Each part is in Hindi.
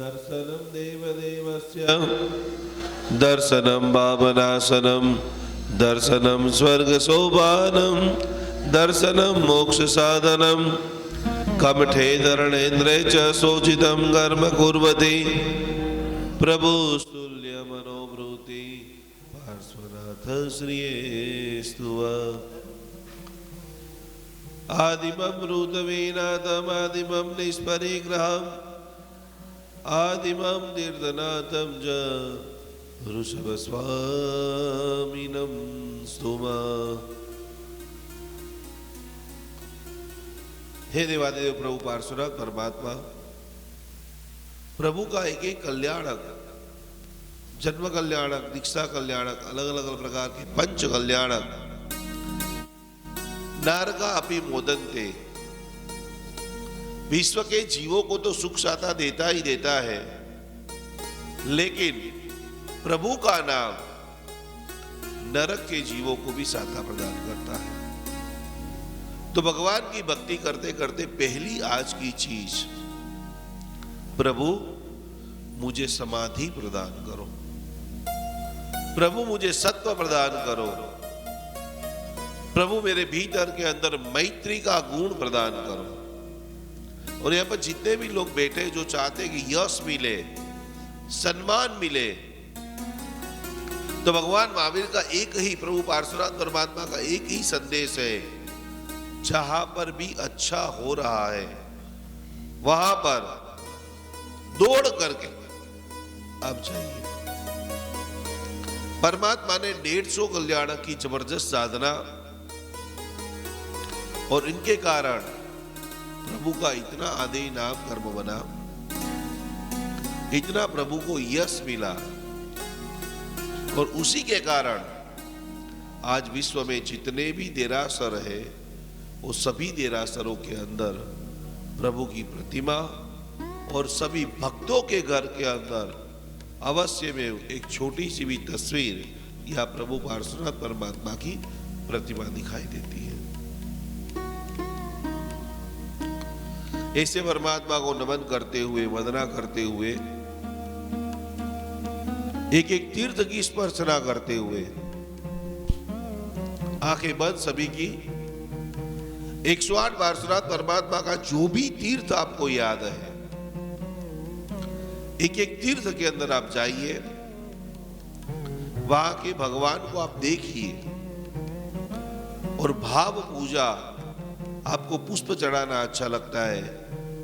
दर्शनं देवदेवस्य दर्शनं पावनाशनं दर्शनं स्वर्गशोभानं दर्शनं मोक्षसाधनं कमठे धरणेन्द्रे च शोचितं कर्म कुर्वति प्रभुस्तुल्यमनोभूति पार्श्वनाथ श्रियेस्तु आदिमं रुद्रवीनाथम् आदिमं निष्परिग्रहम् आदिमं तीर्थनाथं च ऋषभस्वामिनं स्तुमा। हे देवादिदेव प्रभु पार्श्वनाथ परमात्मा, प्रभु का एक एक कल्याणक, जन्म कल्याणक, दीक्षा कल्याणक, अलग अलग प्रकार के पंच कल्याणक नारका अपि मोदन्ते, विश्व के जीवों को तो सुख साता देता ही देता है, लेकिन प्रभु का नाम नरक के जीवों को भी साता प्रदान करता है। तो भगवान की भक्ति करते करते पहली आज की चीज, प्रभु मुझे समाधि प्रदान करो, प्रभु मुझे सत्व प्रदान करो, प्रभु मेरे भीतर के अंदर मैत्री का गुण प्रदान करो। और यहाँ पर जितने भी लोग बैठे जो चाहते कि यश मिले, सम्मान मिले, तो भगवान महावीर का एक ही, प्रभु पार्श्वनाथ परमात्मा का एक ही संदेश है, जहां पर भी अच्छा हो रहा है वहां पर दौड़ करके अब जाइए। परमात्मा ने 150 कल्याणक की जबरदस्त साधना और इनके कारण प्रभु का इतना आदि नाम कर्म बना, इतना प्रभु को यश मिला, और उसी के कारण आज विश्व में जितने भी देरासर है वो सभी देरासरों के अंदर प्रभु की प्रतिमा और सभी भक्तों के घर के अंदर अवश्य में एक छोटी सी भी तस्वीर या प्रभु पार्श्वनाथ परमात्मा की प्रतिमा दिखाई देती है। ऐसे परमात्मा को नमन करते हुए, वंदना करते हुए, एक एक तीर्थ की स्पर्शना करते हुए, आंखें बंद सभी की, 108 पार्श्वनाथ परमात्मा का जो भी तीर्थ आपको याद है, एक एक तीर्थ के अंदर आप जाइए, वहां के भगवान को आप देखिए और भाव पूजा, आपको पुष्प चढ़ाना अच्छा लगता है,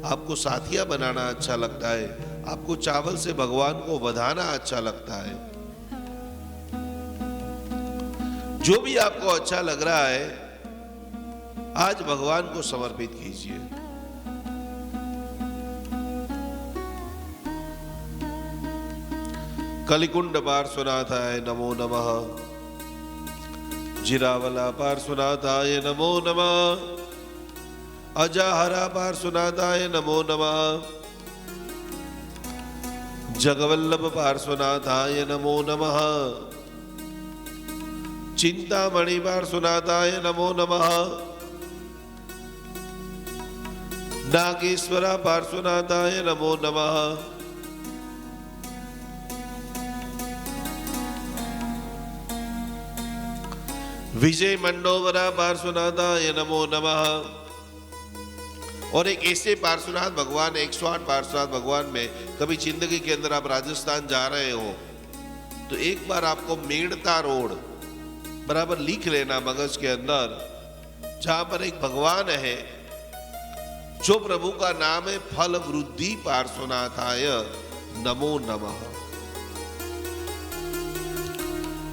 आपको साथिया बनाना अच्छा लगता है, आपको चावल से भगवान को बधाना अच्छा लगता है, जो भी आपको अच्छा लग रहा है आज भगवान को समर्पित कीजिए। कलिकुंड पार्श्वनाथाय नमो नमः, जिरावला पार्श्वनाथाय नमो नमः, अजाहरा पार्श्वनाथाय नमो नमः, जगवल्लभ पार्श्वनाथाय नमो नमः, चिंतामणि पार्श्वनाथाय नमो नमः, नागेश्वरा पार्श्वनाथाय नमो नमः, विजय मंडोवरा पार्श्वनाथाय नमो नमः। और एक ऐसे पार्श्वनाथ भगवान, 108 पार्श्वनाथ भगवान में, कभी जिंदगी के अंदर आप राजस्थान जा रहे हो तो एक बार आपको मेड़ता रोड बराबर लिख लेना मगज के अंदर, जहां पर एक भगवान है जो प्रभु का नाम है फल वृद्धि पार्श्वनाथाय नमो नमः।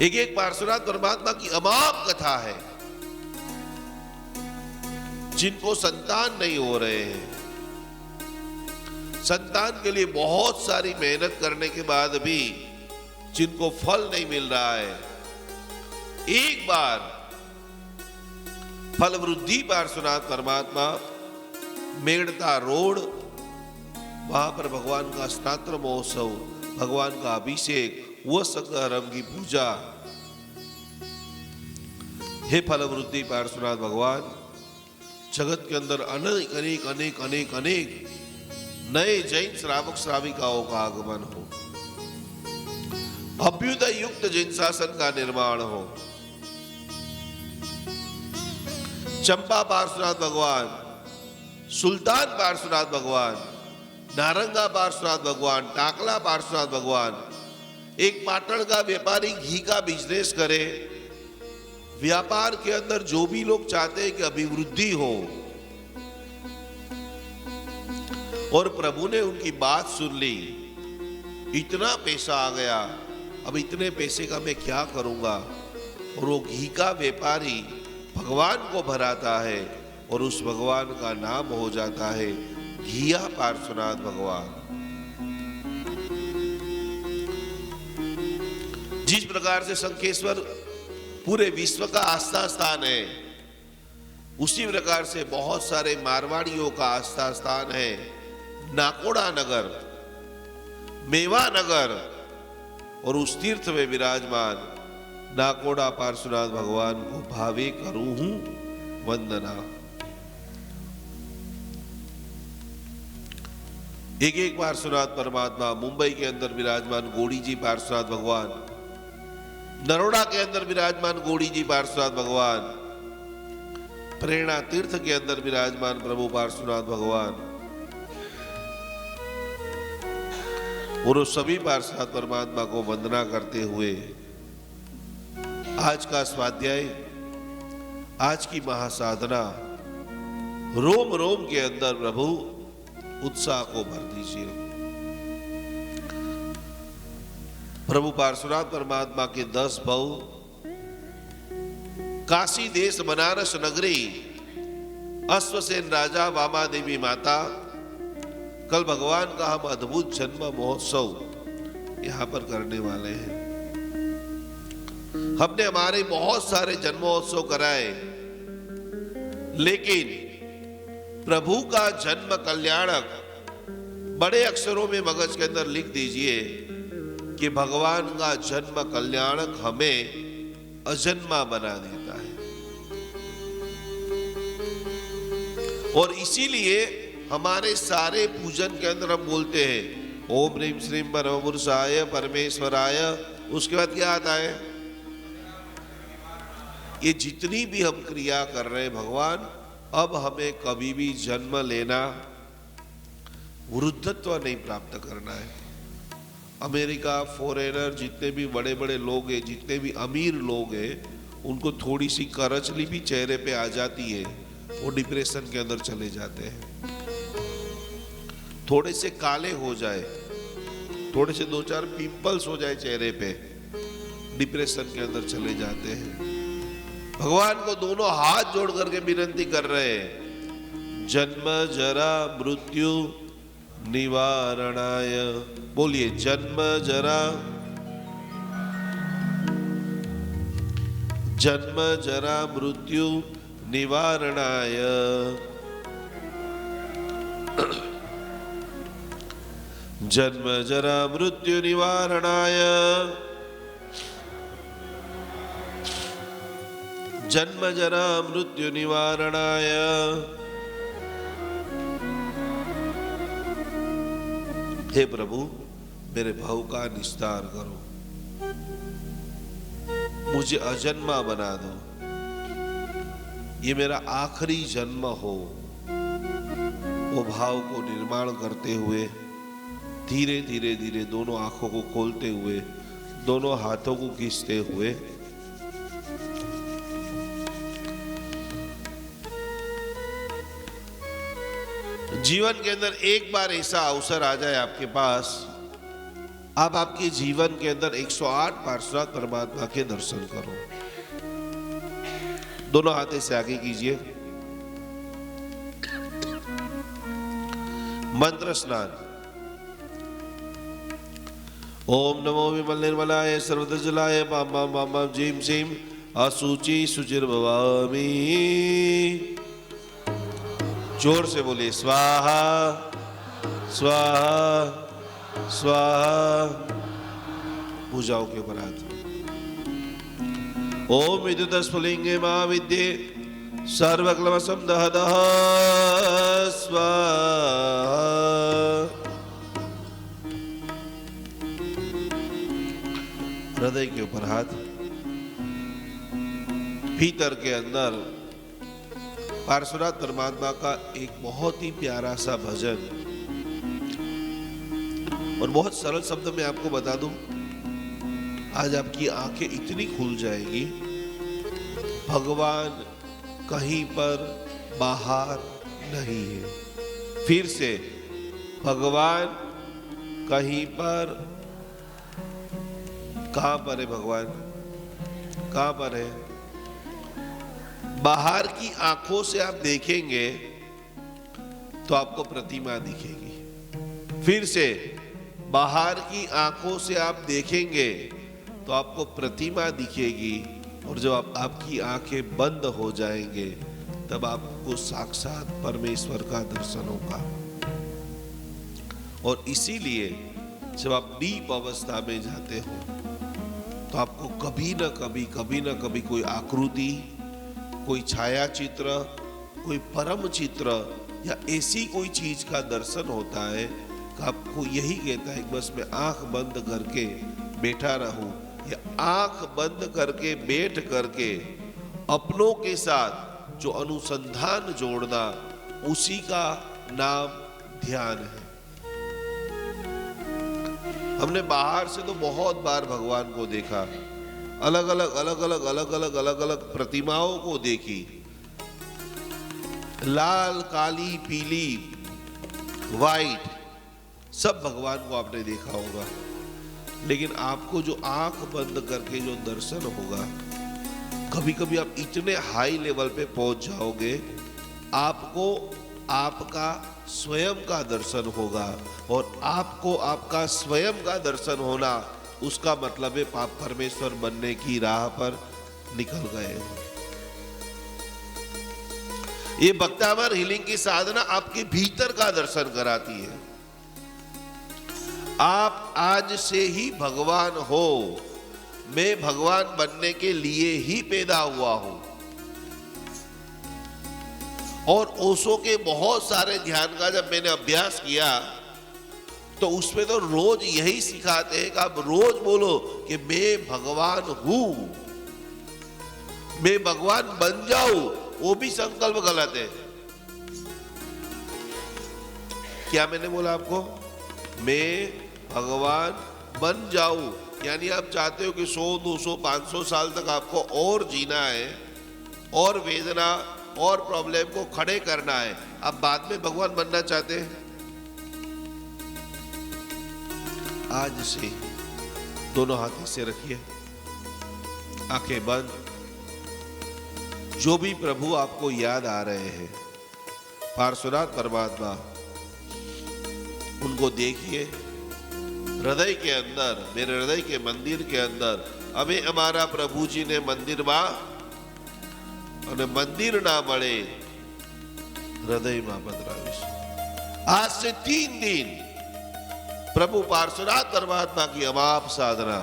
एक एक पार्श्वनाथ परमात्मा की अमाप कथा है, जिनको संतान नहीं हो रहे हैं, संतान के लिए बहुत सारी मेहनत करने के बाद भी जिनको फल नहीं मिल रहा है, एक बार फल वृद्धि पार्श्वनाथ परमात्मा मेड़ता रोड, वहां पर भगवान का स्नात्र महोत्सव, भगवान का अभिषेक, वो सकरम की पूजा। हे फल वृद्धि पार्श्वनाथ भगवान, जगत के अंदर अनेक अनेक अनेक अनेक अनेक नए जैन श्रावक श्राविकाओं का आगमन हो, अभ्युदय युक्त जैन शासन का निर्माण हो। चंपा पार्श्वनाथ भगवान, सुल्तान पार्श्वनाथ भगवान, नारंगा पार्श्वनाथ भगवान, टाकला पार्श्वनाथ भगवान, एक पाटण का व्यापारी घी का बिजनेस करे। व्यापार के अंदर जो भी लोग चाहते हैं कि अभिवृद्धि हो, और प्रभु ने उनकी बात सुन ली। इतना पैसा आ गया, अब इतने पैसे का मैं क्या करूंगा। और वो घी का व्यापारी भगवान को भराता है और उस भगवान का नाम हो जाता है घिया पार्श्वनाथ भगवान। जिस प्रकार से शंखेश्वर पूरे विश्व का आस्था स्थान है, उसी प्रकार से बहुत सारे मारवाड़ियों का आस्था स्थान है नाकोड़ा नगर, मेवा नगर, और उस तीर्थ में विराजमान नाकोड़ा पार्श्वनाथ भगवान को भावे करूं हूं वंदना। एक पार्श्वनाथ परमात्मा मुंबई के अंदर विराजमान गोड़ी जी पार्श्वनाथ भगवान, नरोड़ा के अंदर विराजमान गोड़ी जी पार्श्वनाथ भगवान, प्रेरणा तीर्थ के अंदर विराजमान प्रभु पार्श्वनाथ भगवान, और उस सभी पार्श्वनाथ परमात्मा को वंदना करते हुए आज का स्वाध्याय, आज की महासाधना रोम रोम के अंदर प्रभु उत्साह को भर दीजिए। प्रभु पार्श्वनाथ परमात्मा के 10 भाव, काशी देश बनारस नगरी, अश्वसेन राजा, वामा देवी माता, कल भगवान का हम अद्भुत जन्म महोत्सव यहां पर करने वाले हैं। हमने हमारे बहुत सारे जन्मोत्सव कराए, लेकिन प्रभु का जन्म कल्याणक बड़े अक्षरों में मगज के अंदर लिख दीजिए कि भगवान का जन्म कल्याणक हमें अजन्मा बना देता है। और इसीलिए हमारे सारे पूजन के अंदर हम बोलते हैं ओम ह्रीम श्रीम परम पुरुषाय परमेश्वराय। उसके बाद क्या आता है? ये जितनी भी हम क्रिया कर रहे हैं भगवान, अब हमें कभी भी जन्म लेना, वृद्धत्व नहीं प्राप्त करना है। अमेरिका, फॉरेनर, जितने भी बड़े बड़े लोग हैं, जितने भी अमीर लोग हैं, उनको थोड़ी सी करचली भी चेहरे पे आ जाती है, वो डिप्रेशन के अंदर चले जाते हैं। थोड़े से काले हो जाए, थोड़े से 2-4 पिंपल्स हो जाए चेहरे पे, डिप्रेशन के अंदर चले जाते हैं। भगवान को दोनों हाथ जोड़ करके विनती कर रहे हैं, जन्म जरा मृत्यु निवारणाय। बोलिए, जन्म जरा मृत्यु निवारणाय। जन्म जरा मृत्यु निवारणाय। जन्म जरा मृत्यु निवारणाय। हे प्रभु, मेरे भव का निस्तार करो, मुझे अजन्मा बना दो, ये मेरा आखिरी जन्म हो। वो भाव को निर्माण करते हुए धीरे धीरे धीरे दोनों आंखों को खोलते हुए, दोनों हाथों को खींचते हुए जीवन के अंदर एक बार ऐसा अवसर आ जाए आपके पास, आप आपके जीवन के अंदर 108 पार्श्वनाथ परमात्मा के दर्शन करो। दोनों हाथ से आगे कीजिए। मंत्र स्नान। ओम नमो विमल निर्मलाय सर्वजलाय माम माम माम माम जीम सीम असुचि सुचिर्भवामि। जोर से बोलिए, स्वाहा स्वाहा स्वाहा। पूजाओं के ऊपर हाथ। ओम विद्युत स्फुलिंगे मां विद्ये सर्वक्लमसं दह दह स्वाहा। हृदय के ऊपर हाथ, भीतर के अंदर पार्श्वनाथ परमात्मा का एक बहुत ही प्यारा सा भजन, और बहुत सरल शब्द में आपको बता दूं, आज आपकी आंखें इतनी खुल जाएगी, भगवान कहीं पर बाहर नहीं है। फिर से, भगवान कहीं पर, कहां पर है भगवान? कहां पर है? बाहर की आंखों से आप देखेंगे तो आपको प्रतिमा दिखेगी। फिर से, बाहर की आंखों से आप देखेंगे तो आपको प्रतिमा दिखेगी, और जब आपकी आंखें बंद हो जाएंगे तब आपको साक्षात परमेश्वर का दर्शन होगा। और इसीलिए जब आप डीप अवस्था में जाते हो तो आपको कभी न कभी कोई आकृति, कोई छाया चित्र, कोई परम चित्र या ऐसी कोई चीज का दर्शन होता है कि आपको यही कहता है कि बस मैं आंख बंद करके बैठा रहूं, या आंख बंद करके बैठ करके अपनों के साथ जो अनुसंधान जोड़ना, उसी का नाम ध्यान है। हमने बाहर से तो बहुत बार भगवान को देखा, अलग अलग प्रतिमाओं को देखी, लाल, काली, पीली, वाइट, सब भगवान को आपने देखा होगा। लेकिन आपको जो आंख बंद करके जो दर्शन होगा, कभी कभी आप इतने हाई लेवल पे पहुंच जाओगे, आपको आपका स्वयं का दर्शन होगा, और आपको आपका स्वयं का दर्शन होना, उसका मतलब है आप परमेश्वर बनने की राह पर निकल गए हो। ये भक्तावर हीलिंग की साधना आपके भीतर का दर्शन कराती है। आप आज से ही भगवान हो। मैं भगवान बनने के लिए ही पैदा हुआ हूं। और ओशो के बहुत सारे ध्यान का जब मैंने अभ्यास किया तो उसमें तो रोज यही सिखाते हैं कि आप रोज बोलो कि मैं भगवान हूं, मैं भगवान बन जाऊं। वो भी संकल्प गलत है। क्या मैंने बोला आपको? मैं भगवान बन जाऊं, यानी आप चाहते हो कि 100, 200, 500 साल तक आपको और जीना है, और वेदना और प्रॉब्लम को खड़े करना है। आप बाद में भगवान बनना चाहते हैं। आज से दोनों हाथ इसे रखिए, आंखें बंद। जो भी प्रभु आपको याद आ रहे हैं, पार्श्वनाथ परमात्मा, उनको देखिए हृदय के अंदर, मेरे हृदय के मंदिर के अंदर। अबे हमारा प्रभु जी ने मंदिर में मंदिर ना बड़े, हृदय में बदराविश। आज से 3 दिन प्रभु पार्श्वनाथ परमात्मा की अमाप साधना।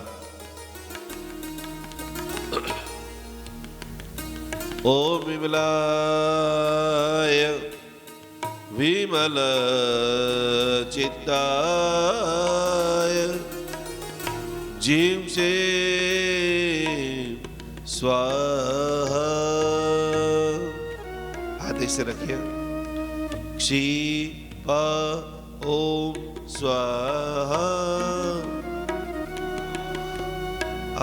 ओम विमलाय विमल चित्ताय जीव से स्वाहा। हाथ ऐसे रखिए। क्षीप ओम स्वाहा।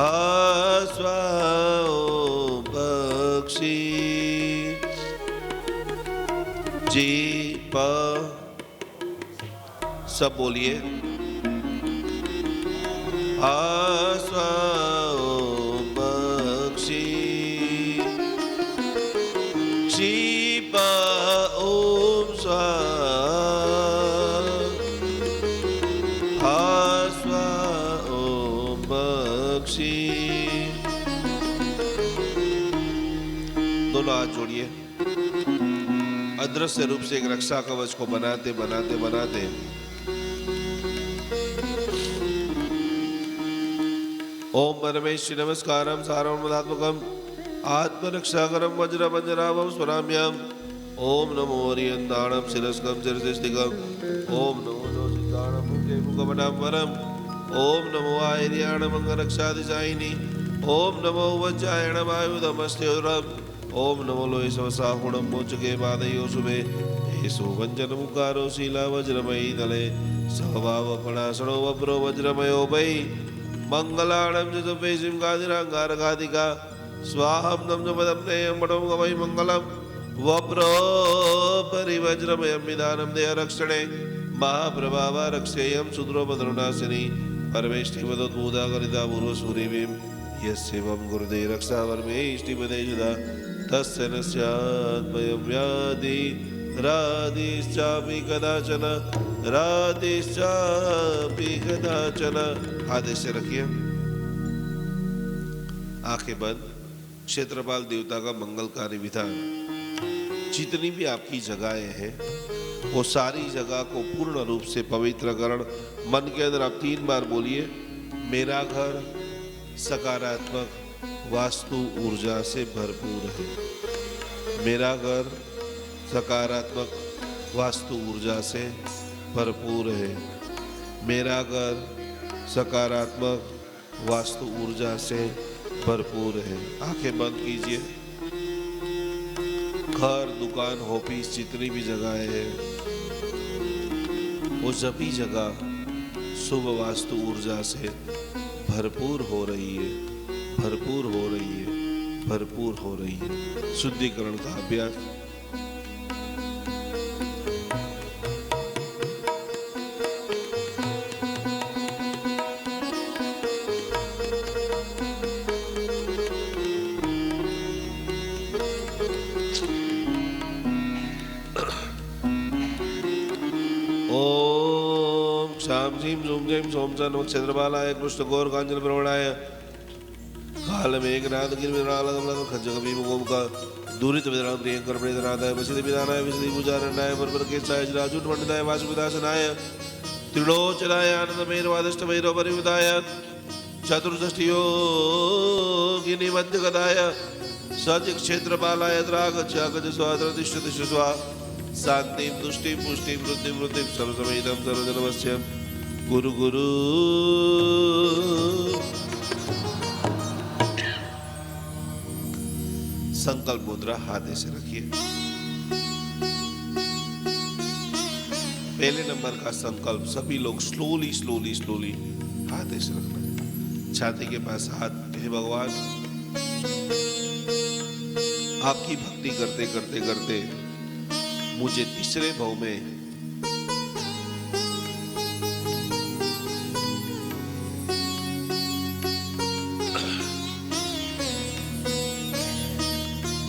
आस्वा ओम पक्षी। जीप, सब बोलिए। आस्वा ओम पक्षी। क्षीप ओम स्वाहा। आस्वा ओम पक्षी। दोनों हाथ जोड़िए। अदृश्य रूप से एक रक्षा कवच को बनाते बनाते बनाते ओम परमेश्वरी नमस्कारम सार्वभौमात्मकम आत्मरक्षाकरम वज्रवज्रावम स्वराम्याम। ओम नमो हरियन्ताणम शिरस्कम शिरसिष्ठिकम। ओम नमो सिद्धाणम मुखे मुखमनाम वरम। ओम नमो आयर्याण मंगलक्षादिशायिनी ओम नमो वज्रायण वायुधमस्त्योरम ओम नमो लोय स्वसाहुणम मोचके पादयो शुभे येषु वंजन मुकारो शीला वज्रमयी दले स्वभाव फणासणो वप्रो वज्रमयो वै मंगलाणं चतुर्भे सिंहादिरांगारकादिका स्वाहं नम पदम तेयं पटं गवै मंगलम वप्रो परिवज्रमयं विधानं देह रक्षणे महाप्रभावा रक्षेयं सुद्रोपद्रवनाशिनी परमेष्टिपदोद्भूता करिता पूर्वसूरिवीं यस्येवं गुरुदे रक्षा परमेष्टिपदे जुदा तस्य न स्यात् भयं व्याधि राधिश्चापि कदाचन राधिश्चापि कदाचन। हाथ से रखिए, आंखें बंद। क्षेत्रपाल देवता का मंगलकारी विधान। जितनी भी आपकी जगहें हैं वो सारी जगह को पूर्ण रूप से पवित्रकरण मन के अंदर आप 3 बार बोलिए, मेरा घर सकारात्मक वास्तु ऊर्जा से भरपूर है। मेरा घर सकारात्मक वास्तु ऊर्जा से भरपूर है। मेरा घर सकारात्मक वास्तु ऊर्जा से भरपूर है। आंखें बंद कीजिए। घर, दुकान, ऑफिस, जितनी भी जगहें हैं वो सभी जगह शुभ वास्तु ऊर्जा से भरपूर हो रही है, भरपूर हो रही है, भरपूर हो रही है। शुद्धिकरण का अभ्यास। शाम झीम झूम जैम सोम च नमः क्षेत्रपालाय कृष्ण गौर कांचन प्रवणाय काल मेघनाथ गिरिरालगमन खज्जग भीम गोम का दूरित विद्राम प्रियंकर प्रेतनाथाय वसिति विधानाय विसिति पूजारण्याय वरवर केशाय राजूट पंडिताय वासुविदासनाय त्रिलोचनाय आनंद मेरवादिष्ट भैरव परिविदाय चतुर्दष्टि योगिनी मध्य गदाय सच क्षेत्रपालाय द्रागच्छागज स्वाद्रदिष्ट दिष्ट स्वा शांतिं तुष्टिं पुष्टिं वृद्धिं वृद्धिं सर्वसमेतं सर्वजनवश्यं गुरु गुरु। संकल्प मुद्रा हाथ से रखिए। पहले नंबर का संकल्प सभी लोग स्लोली स्लोली स्लोली हाथ से रखना। छाती के पास हाथ। हे भगवान, आपकी भक्ति करते करते करते मुझे तीसरे भाव में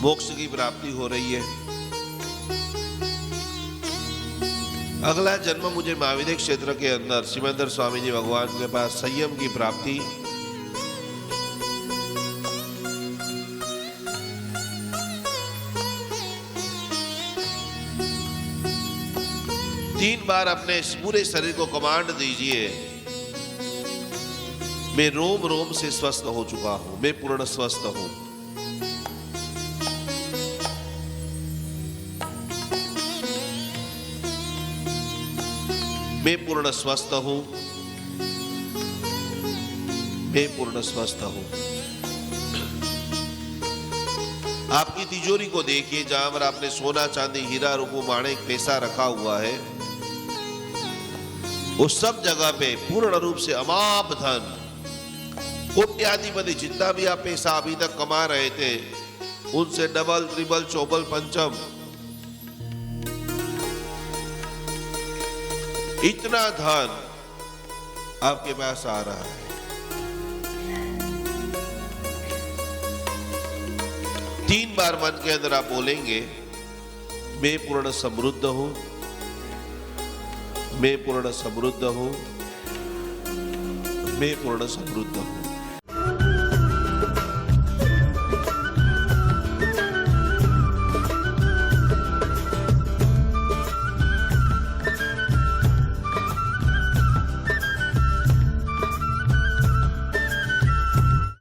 मोक्ष की प्राप्ति हो रही है। अगला जन्म मुझे महाविद्य क्षेत्र के अंदर सिमंदर स्वामी जी भगवान के पास संयम की प्राप्ति, तीन बार अपने पूरे शरीर को कमांड दीजिए, मैं रोम रोम से स्वस्थ हो चुका हूं, मैं पूर्ण स्वस्थ हूं। मैं पूर्ण स्वस्थ हूं, मैं पूर्ण स्वस्थ हूं। आपकी तिजोरी को देखिए, जहां पर आपने सोना चांदी हीरा रूपो माणिक पैसा रखा हुआ है, उस सब जगह पे पूर्ण रूप से अमाप धन, कोट्याधिपति, जितना भी आप पैसा अभी तक कमा रहे थे उनसे डबल ट्रिपल चौबल पंचम इतना धन आपके पास आ रहा है। तीन बार मन के अंदर आप बोलेंगे, मैं पूर्ण समृद्ध हूं, मैं पूर्ण समृद्ध हूं, मैं पूर्ण समृद्ध हूं।